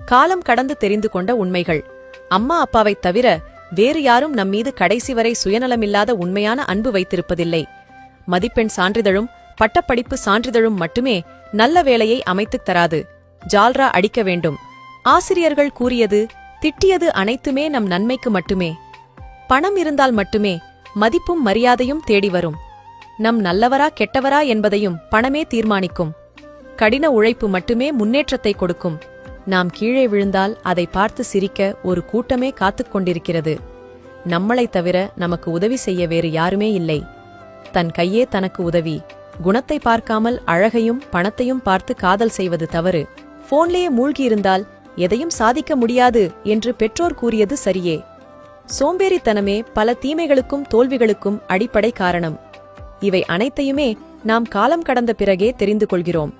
காலம் கடந்து தெரிந்து கொண்ட உண்மைகள். அம்மா அப்பாவைத் தவிர வேறு யாரும் நம்மீது கடைசி வரை சுயநலமில்லாத உண்மையான அன்பு வைத்திருப்பதில்லை. மதிப்பெண் சான்றிதழும் பட்டப்படிப்பு சான்றிதழும் மட்டுமே நல்ல வேலையை அமைத்துத் தராது. ஜால்ரா அடிக்க வேண்டும். ஆசிரியர்கள் கூறியது, திட்டியது அனைத்துமே நம் நன்மைக்கு மட்டுமே. பணம் இருந்தால் மட்டுமே மதிப்பும் மரியாதையும் தேடி வரும். நம் நல்லவரா கெட்டவரா என்பதையும் பணமே தீர்மானிக்கும். கடின உழைப்பு மட்டுமே முன்னேற்றத்தை கொடுக்கும். நாம் கீழே விழுந்தால் அதை பார்த்து சிரிக்க ஒரு கூட்டமே காத்துக் கொண்டிருக்கிறது. நம்மளைத் தவிர நமக்கு உதவி செய்ய வேறு யாருமே இல்லை. தன் கையே தனக்கு உதவி. குணத்தை பார்க்காமல் அழகையும் பணத்தையும் பார்த்து காதல் செய்வது தவறு. போன்லேயே மூழ்கியிருந்தால் எதையும் சாதிக்க முடியாது என்று பெற்றோர் கூறியது சரியே. சோம்பேறித்தனமே பல தீமைகளுக்கும் தோல்விகளுக்கும் அடிப்படை காரணம். இவை அனைத்தையுமே நாம் காலம் கடந்த பிறகே தெரிந்து கொள்கிறோம்.